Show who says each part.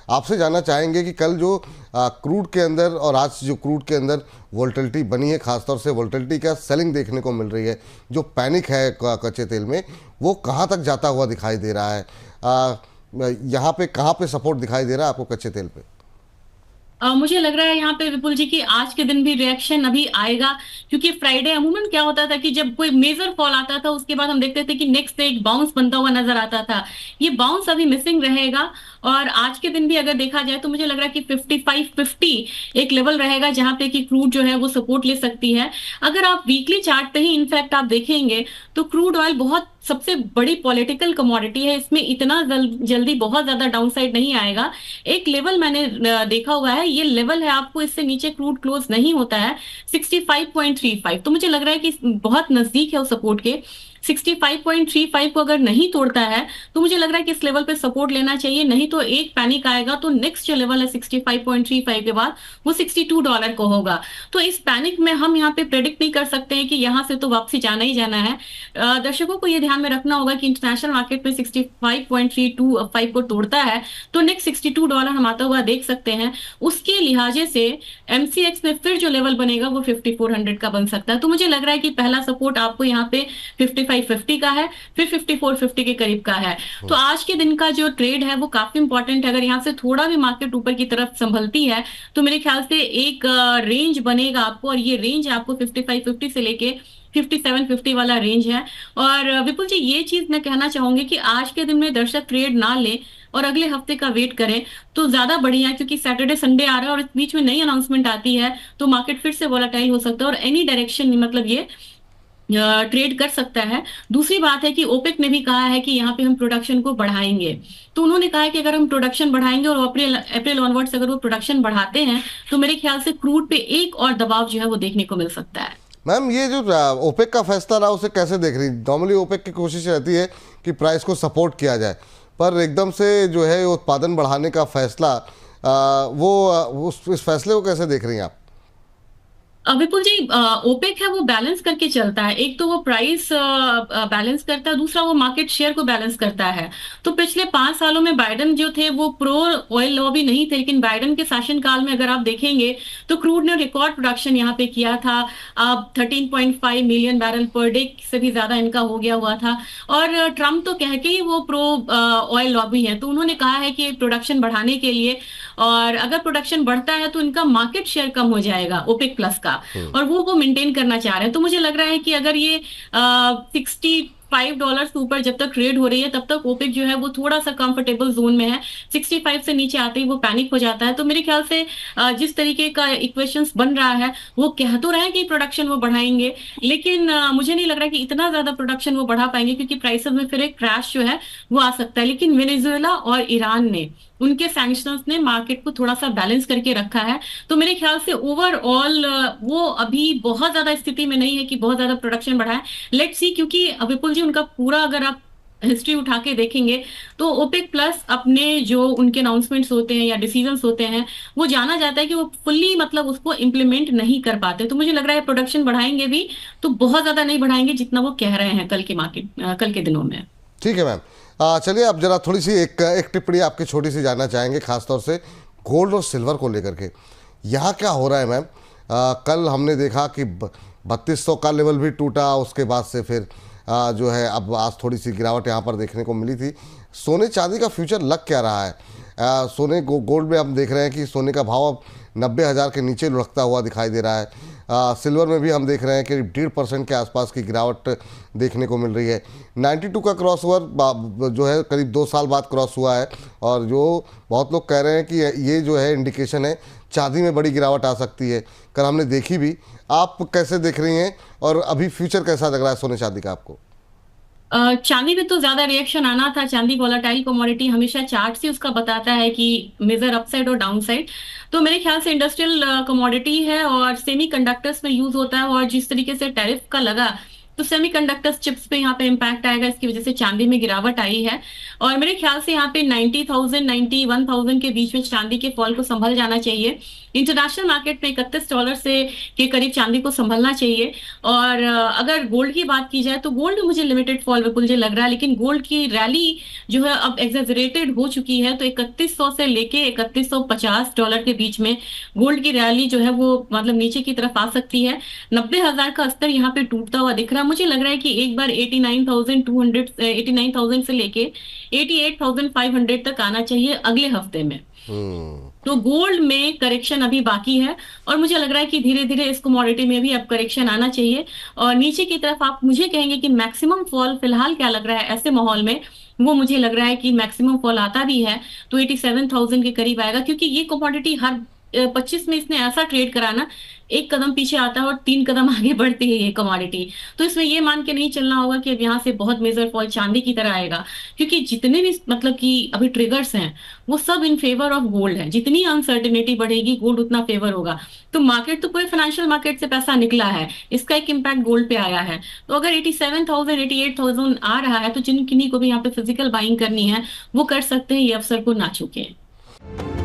Speaker 1: आपसे जानना चाहेंगे कि कल जो क्रूड के अंदर और आज जो क्रूड के अंदर वोल्टिलिटी बनी है, खासतौर से वोल्टिलिटी का सेलिंग देखने को मिल रही है, जो पैनिक है कच्चे तेल में, वो कहाँ तक जाता हुआ दिखाई दे रहा है? यहाँ पे कहाँ पे सपोर्ट दिखाई दे रहा है आपको कच्चे तेल पे?
Speaker 2: मुझे लग रहा है यहाँ पे विपुल जी की आज के दिन भी रिएक्शन अभी आएगा, क्योंकि फ्राइडे अमूमन क्या होता था कि जब कोई मेजर फॉल आता था उसके बाद हम देखते थे कि नेक्स्ट डे एक बाउंस बनता हुआ नजर आता था। ये बाउंस अभी मिसिंग रहेगा। और आज के दिन भी अगर देखा जाए तो मुझे लग रहा है कि 55-50 एक लेवल रहेगा जहां पे कि क्रूड जो है वो सपोर्ट ले सकती है। अगर आप वीकली चार्ट पे ही इनफैक्ट आप देखेंगे तो क्रूड ऑयल बहुत सबसे बड़ी पॉलिटिकल कमोडिटी है, इसमें इतना जल्दी बहुत ज्यादा डाउनसाइड नहीं आएगा। एक लेवल मैंने देखा हुआ है, ये लेवल है, आपको इससे नीचे क्रूड क्लोज नहीं होता है 65.35। तो मुझे लग रहा है कि बहुत नजदीक है उस सपोर्ट के। 65.35 को अगर नहीं तोड़ता है तो मुझे लग रहा है कि इस लेवल पे सपोर्ट लेना चाहिए, नहीं तो एक पैनिक आएगा तो नेक्स्ट जो लेवल है 65.35 के बाद वो $62 को होगा। तो इस पैनिक में हम यहाँ पे प्रेडिक्ट नहीं कर सकते हैं कि यहाँ से तो वापसी जाना ही जाना है। दर्शकों को ये ध्यान में रखना होगा कि इंटरनेशनल मार्केट में 65.325 को तोड़ता है तो नेक्स्ट $62 हम आता हुआ देख सकते हैं। उसके लिहाजे से एमसीएक्स में फिर जो लेवल बनेगा वो 5400 का बन सकता है। तो मुझे लग रहा है कि पहला सपोर्ट आपको यहाँ पे 5550 का है, फिर 5450 के करीब का है। तो आज के दिन का जो ट्रेड है वो काफी इंपॉर्टेंट है। अगर यहाँ से थोड़ा भी मार्केट ऊपर की तरफ संभलती है तो मेरे ख्याल से एक रेंज बनेगा आपको, और ये रेंज आपको 5550 से लेके 5750 वाला रेंज है। और विपुल जी ये चीज मैं कहना चाहूंगी कि आज के दिन में दर्शक ट्रेड ना ले और अगले हफ्ते का वेट करें तो ज्यादा बढ़िया है, क्योंकि सैटरडे संडे आ रहा है और इस बीच में नई अनाउंसमेंट आती है तो मार्केट फिर से वोलाटाइल हो सकता है और एनी डायरेक्शन मतलब ये ट्रेड कर सकता है। दूसरी बात है कि ओपेक ने भी कहा है कि यहाँ पे हम प्रोडक्शन को बढ़ाएंगे। तो उन्होंने कहा है कि अगर हम प्रोडक्शन बढ़ाएंगे और अप्रैल अप्रैल ऑनवर्ड्स अगर वो प्रोडक्शन बढ़ाते हैं तो मेरे ख्याल से क्रूड पे एक और दबाव जो है वो देखने को मिल सकता है।
Speaker 1: मैम, ये जो ओपेक का फैसला रहा उसे कैसे देख रही? नॉर्मली ओपेक की कोशिश रहती है कि प्राइस को सपोर्ट किया जाए, पर एकदम से जो है उत्पादन बढ़ाने का फैसला, इस फैसले को कैसे देख रही हैं आप?
Speaker 2: विपुल जी ओपेक है वो बैलेंस करके चलता है। एक तो वो प्राइस बैलेंस करता है, दूसरा वो मार्केट शेयर को बैलेंस करता है। तो पिछले 5 सालों में बाइडेन जो थे वो प्रो ऑयल लॉबी नहीं थे, लेकिन बाइडेन के शासनकाल में अगर आप देखेंगे तो क्रूड ने रिकॉर्ड प्रोडक्शन यहाँ पे किया था। अब 13.5 मिलियन बैरल पर डे से भी ज्यादा इनका हो गया हुआ था। और ट्रम्प तो कह के ही वो प्रो ऑयल लॉबी है, तो उन्होंने कहा है कि प्रोडक्शन बढ़ाने के लिए, और अगर प्रोडक्शन बढ़ता है तो इनका मार्केट शेयर कम हो जाएगा ओपेक प्लस का, और वो मेंटेन करना चाह रहे हैं। तो मुझे लग रहा है कि अगर ये $65 से ऊपर जब तक ट्रेड हो रही है तब तक ओपेक जो है वो थोड़ा सा कंफर्टेबल जोन में है। 65 से नीचे आते ही वो पैनिक हो जाता है। तो मेरे ख्याल से जिस तरीके का इक्वेशंस बन रहा है वो कह तो रहे हैं कि प्रोडक्शन वो बढ़ाएंगे, लेकिन मुझे नहीं लग रहा कि इतना ज्यादा प्रोडक्शन वो बढ़ा पाएंगे, क्योंकि प्राइसेस में फिर एक क्रैश जो है वो आ सकता है। लेकिन वेनेजुएला और ईरान ने, उनके सैंक्शंस ने मार्केट को थोड़ा सा बैलेंस करके रखा है। तो मेरे ख्याल से ओवरऑल वो अभी बहुत ज्यादा स्थिति में नहीं है कि बहुत ज्यादा प्रोडक्शन बढ़ाए। लेट्स सी, क्योंकि विपुल जी उनका पूरा अगर आप हिस्ट्री उठा के देखेंगे तो ओपेक प्लस अपने जो उनके अनाउंसमेंट्स होते हैं या डिसीजंस होते हैं वो जाना जाता है कि वो फुल्ली मतलब उसको इम्प्लीमेंट नहीं कर पाते। तो मुझे लग रहा है प्रोडक्शन बढ़ाएंगे भी तो बहुत ज्यादा नहीं बढ़ाएंगे जितना वो कह रहे हैं कल के दिनों में।
Speaker 1: ठीक है मैम। चलिए, अब जरा थोड़ी सी एक टिप्पणी आपकी छोटी सी जानना चाहेंगे, खासतौर से गोल्ड और सिल्वर को लेकर के। यहाँ क्या हो रहा है मैम? कल हमने देखा कि 3200 का लेवल भी टूटा, उसके बाद से फिर जो है अब आज थोड़ी सी गिरावट यहाँ पर देखने को मिली थी। सोने चांदी का फ्यूचर लग क्या रहा है? सोने गोल्ड में हम देख रहे हैं कि सोने का भाव अब 90,000 के नीचे लुढ़कता हुआ दिखाई दे रहा है। सिल्वर में भी हम देख रहे हैं कि 1.5% के आसपास की गिरावट देखने को मिल रही है। 92 का क्रॉस ओवर जो है करीब 2 साल बाद क्रॉस हुआ है, और जो बहुत लोग कह रहे हैं कि ये जो है इंडिकेशन है चांदी में बड़ी गिरावट आ सकती है। कल हमने देखी भी। आप कैसे देख रही हैं और अभी फ्यूचर कैसा लग रहा है सोने चांदी का आपको?
Speaker 2: चांदी में तो ज्यादा रिएक्शन आना था। चांदी वोलाटाइल कमोडिटी हमेशा चार्ट से उसका बताता है कि मेजर अपसाइड और डाउनसाइड। तो मेरे ख्याल से इंडस्ट्रियल कमोडिटी है और सेमीकंडक्टर्स में यूज होता है, और जिस तरीके से टैरिफ का लगा तो सेमीकंडक्टर्स चिप्स पे यहाँ पे इम्पैक्ट आएगा, इसकी वजह से चांदी में गिरावट आई है। और मेरे ख्याल से यहाँ पे 90,000 91,000 के बीच में चांदी के फॉल को संभल जाना चाहिए। इंटरनेशनल मार्केट में $31 से के करीब चांदी को संभलना चाहिए। और अगर गोल्ड की बात की जाए तो गोल्ड मुझे लिमिटेड फॉल विपुल जी लग रहा है, लेकिन गोल्ड की रैली जो है अब एग्जेजरेटेड हो चुकी है। तो 3100 से लेके $3150 के बीच में गोल्ड की रैली जो है वो मतलब नीचे की तरफ आ सकती है। 90,000 का स्तर यहाँ पे टूटता हुआ दिख रहा है। मुझे लग रहा है कि एक बार 89,000 से लेके 88,500 तक आना चाहिए अगले हफ्ते में।
Speaker 1: हम्म।
Speaker 2: तो गोल्ड में करेक्शन अभी बाकी है, और मुझे लग रहा है कि धीरे धीरे इस कमोडिटी में भी अब करेक्शन आना चाहिए। और नीचे की तरफ आप मुझे कहेंगे कि मैक्सिमम फॉल फिलहाल क्या लग रहा है ऐसे माहौल में, वो मुझे लग रहा है कि मैक्सिमम फॉल आता भी है तो 87,000 के करीब आएगा, क्योंकि ये कमोडिटी हर 25 में इसने ऐसा ट्रेड करा ना, एक कदम पीछे आता है और 3 कदम आगे बढ़ती है ये कमोडिटी। तो इसमें ये मान के नहीं चलना होगा कि अब यहाँ से बहुत मेजर फॉल चांदी की तरह आएगा, क्योंकि जितने भी मतलब कि अभी ट्रिगर्स हैं वो सब इन फेवर ऑफ गोल्ड है। जितनी अनसर्टेनिटी बढ़ेगी गोल्ड उतना फेवर होगा। तो मार्केट तो पूरे फाइनेंशियल मार्केट से पैसा निकला है, इसका एक इम्पैक्ट गोल्ड पे आया है। तो अगर 87,000 88,000 आ रहा है तो जिन किन्हीं को भी यहाँ पे फिजिकल बाइंग करनी है वो कर सकते हैं, ये अवसर को ना चूकें।